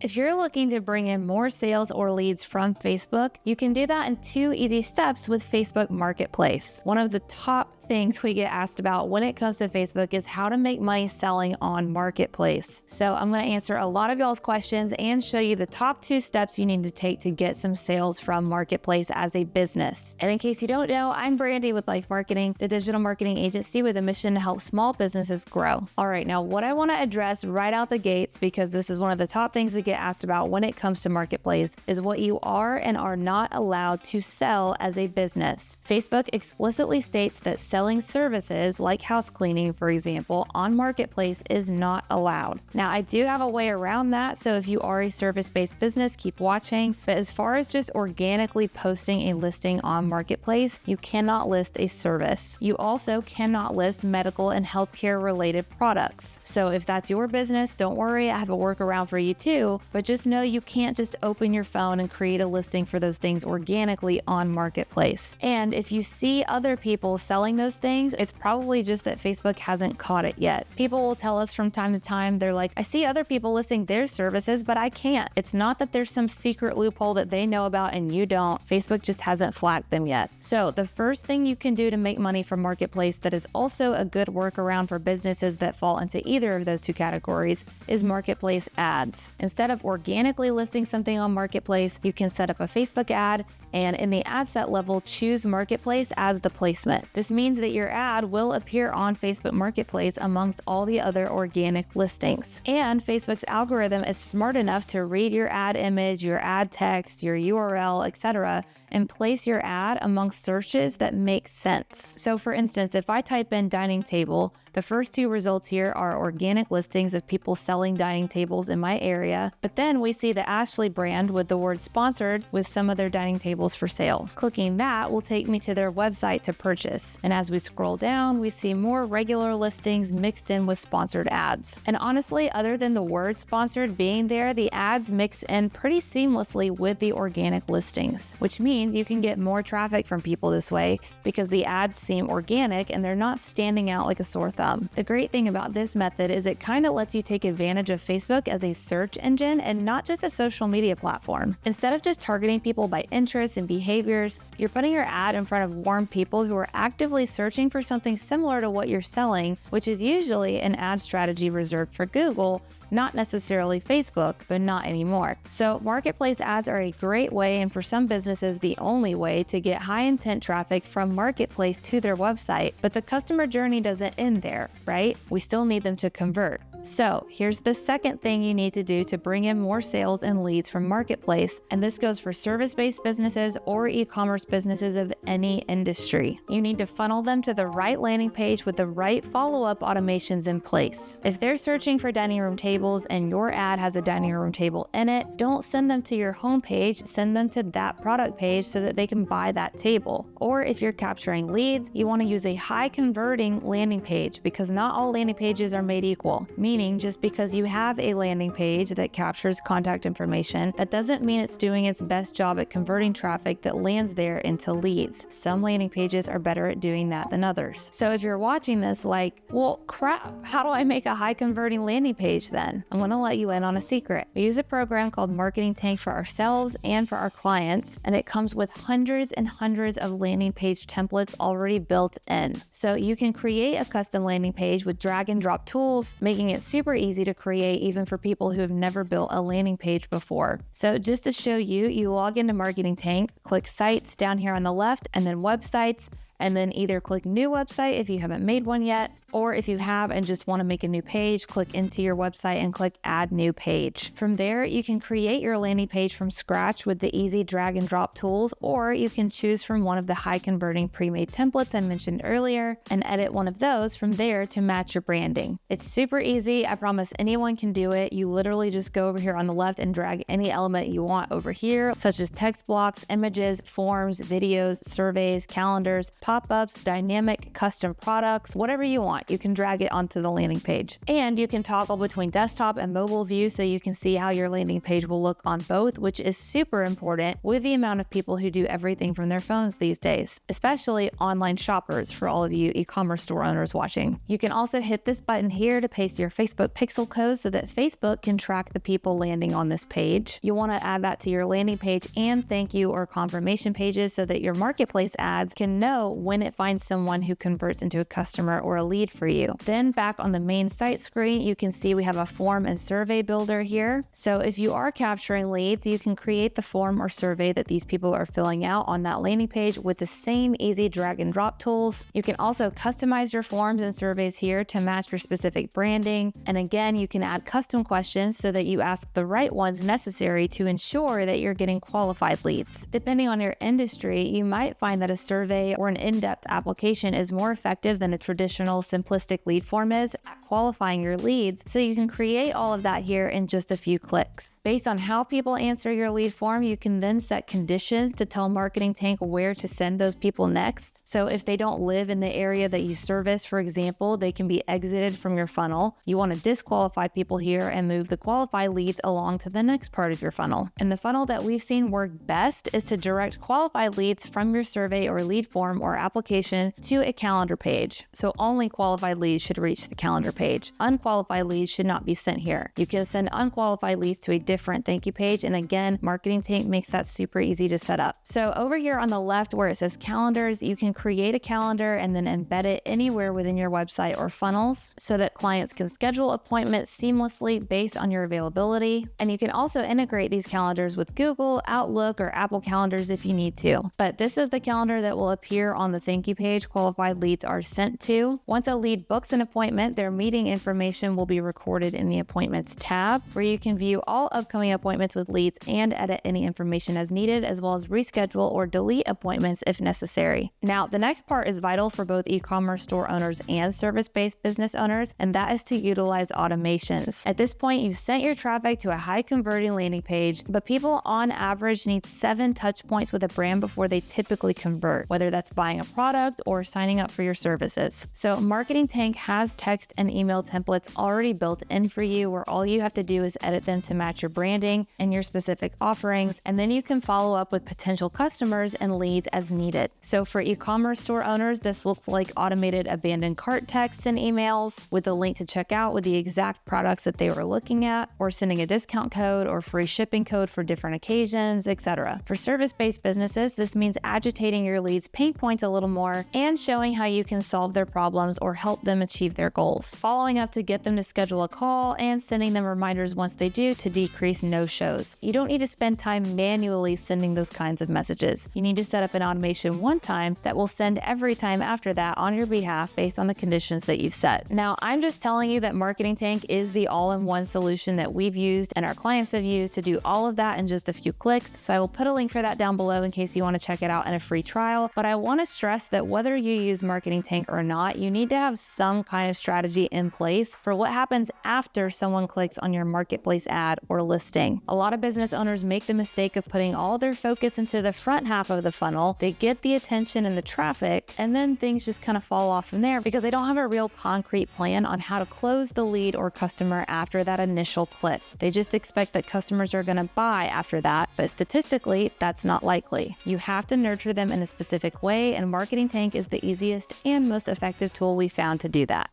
If you're looking to bring in more sales or leads from Facebook, you can do that in 2 easy steps with Facebook Marketplace. One of the top things we get asked about when it comes to Facebook is how to make money selling on Marketplace. So I'm going to answer a lot of y'all's questions and show you the top 2 steps you need to take to get some sales from Marketplace as a business. And in case you don't know, I'm Brandy with Life Marketing, the digital marketing agency with a mission to help small businesses grow. All right, now what I want to address right out the gates, because this is one of the top things we get asked about when it comes to Marketplace, is what you are and are not allowed to sell as a business. Facebook explicitly states that selling services like house cleaning, for example, on Marketplace is not allowed. Now, I do have a way around that, so if you are a service-based business, keep watching. But as far as just organically posting a listing on Marketplace, you cannot list a service. You also cannot list medical and healthcare related products. So if that's your business, don't worry, I have a workaround for you too, but just know you can't just open your phone and create a listing for those things organically on Marketplace. And if you see other people selling those things, it's probably just that Facebook hasn't caught it yet. People will tell us from time to time, they're like, I see other people listing their services, but I can't. It's not that there's some secret loophole that they know about and you don't. Facebook just hasn't flagged them yet. So the first thing you can do to make money from Marketplace that is also a good workaround for businesses that fall into either of those 2 categories is Marketplace ads. Instead of organically listing something on Marketplace, you can set up a Facebook ad and in the ad set level, choose Marketplace as the placement. This means that your ad will appear on Facebook Marketplace amongst all the other organic listings. And Facebook's algorithm is smart enough to read your ad image, your ad text, your URL, etc., and place your ad amongst searches that make sense. So for instance, if I type in dining table, the first 2 results here are organic listings of people selling dining tables in my area, but then we see the Ashley brand with the word sponsored with some of their dining tables for sale. Clicking that will take me to their website to purchase. And as we scroll down, we see more regular listings mixed in with sponsored ads. And honestly, other than the word sponsored being there, the ads mix in pretty seamlessly with the organic listings, which means you can get more traffic from people this way because the ads seem organic and they're not standing out like a sore thumb. The great thing about this method is it kind of lets you take advantage of Facebook as a search engine and not just a social media platform. Instead of just targeting people by interests and behaviors, you're putting your ad in front of warm people who are actively searching for something similar to what you're selling, which is usually an ad strategy reserved for Google, not necessarily Facebook, but not anymore. So Marketplace ads are a great way, and for some businesses, the only way to get high intent traffic from Marketplace to their website. But the customer journey doesn't end there, right? We still need them to convert. So here's the second thing you need to do to bring in more sales and leads from Marketplace, and this goes for service-based businesses or e-commerce businesses of any industry. You need to funnel them to the right landing page with the right follow-up automations in place. If they're searching for dining room tables and your ad has a dining room table in it, don't send them to your homepage, send them to that product page so that they can buy that table. Or if you're capturing leads, you want to use a high converting landing page because not all landing pages are made equal. Meaning just because you have a landing page that captures contact information, that doesn't mean it's doing its best job at converting traffic that lands there into leads. Some landing pages are better at doing that than others. So if you're watching this like, well, crap, how do I make a high converting landing page then? I'm going to let you in on a secret. We use a program called Marketing Tank for ourselves and for our clients, and it comes with hundreds and hundreds of landing page templates already built in. So you can create a custom landing page with drag and drop tools, making it super easy to create even for people who have never built a landing page before. So just to show you, you log into Marketing Tank, click Sites down here on the left, and then Websites, and then either click New Website if you haven't made one yet, or if you have and just want to make a new page, click into your website and click Add New Page. From there, you can create your landing page from scratch with the easy drag and drop tools, or you can choose from one of the high converting pre-made templates I mentioned earlier and edit one of those from there to match your branding. It's super easy. I promise anyone can do it. You literally just go over here on the left and drag any element you want over here, such as text blocks, images, forms, videos, surveys, calendars, pop-ups, dynamic custom products, whatever you want. You can drag it onto the landing page. And you can toggle between desktop and mobile view so you can see how your landing page will look on both, which is super important with the amount of people who do everything from their phones these days, especially online shoppers for all of you e-commerce store owners watching. You can also hit this button here to paste your Facebook pixel code so that Facebook can track the people landing on this page. You want to add that to your landing page and thank you or confirmation pages so that your marketplace ads can know when it finds someone who converts into a customer or a lead for you. Then back on the main site screen, you can see we have a form and survey builder here. So if you are capturing leads, you can create the form or survey that these people are filling out on that landing page with the same easy drag and drop tools. You can also customize your forms and surveys here to match your specific branding. And again, you can add custom questions so that you ask the right ones necessary to ensure that you're getting qualified leads. Depending on your industry, you might find that a survey or an in-depth application is more effective than a traditional simplistic lead form is at qualifying your leads, so you can create all of that here in just a few clicks. Based on how people answer your lead form, you can then set conditions to tell Marketing Tank where to send those people next. So if they don't live in the area that you service, for example, they can be exited from your funnel. You want to disqualify people here and move the qualified leads along to the next part of your funnel. And the funnel that we've seen work best is to direct qualified leads from your survey or lead form or application to a calendar page. So only qualified leads should reach the calendar page. Unqualified leads should not be sent here. You can send unqualified leads to a different thank you page. And again, Marketing Tank makes that super easy to set up. So over here on the left where it says calendars, you can create a calendar and then embed it anywhere within your website or funnels so that clients can schedule appointments seamlessly based on your availability. And you can also integrate these calendars with Google, Outlook, or Apple calendars if you need to. But this is the calendar that will appear on the thank you page qualified leads are sent to. Once a lead books an appointment, their meeting information will be recorded in the appointments tab, where you can view all upcoming appointments with leads and edit any information as needed, as well as reschedule or delete appointments if necessary. Now, the next part is vital for both e-commerce store owners and service-based business owners, and that is to utilize automations. At this point, you've sent your traffic to a high converting landing page, but people on average need 7 touch points with a brand before they typically convert, whether that's buying a product or signing up for your services. So Marketing Tank has text and email templates already built in for you, where all you have to do is edit them to match your branding and your specific offerings, and then you can follow up with potential customers and leads as needed. So for e-commerce store owners, this looks like automated abandoned cart texts and emails with a link to check out with the exact products that they were looking at, or sending a discount code or free shipping code for different occasions, etc. For service-based businesses, this means agitating your leads' pain points a little more and showing how you can solve their problems or help them achieve their goals. Following up to get them to schedule a call and sending them reminders once they do to decrease no-shows. You don't need to spend time manually sending those kinds of messages. You need to set up an automation one time that will send every time after that on your behalf based on the conditions that you've set. Now, I'm just telling you that Marketing Tank is the all-in-one solution that we've used and our clients have used to do all of that in just a few clicks. So I will put a link for that down below in case you want to check it out in a free trial. But I want to stress that whether you use Marketing Tank or not, you need to have some kind of strategy in place for what happens after someone clicks on your marketplace ad or listing. A lot of business owners make the mistake of putting all their focus into the front half of the funnel. They get the attention and the traffic, and then things just kind of fall off from there because they don't have a real concrete plan on how to close the lead or customer after that initial click. They just expect that customers are going to buy after that, but statistically, that's not likely. You have to nurture them in a specific way, and Marketing Tank is the easiest and most effective tool we found to do that.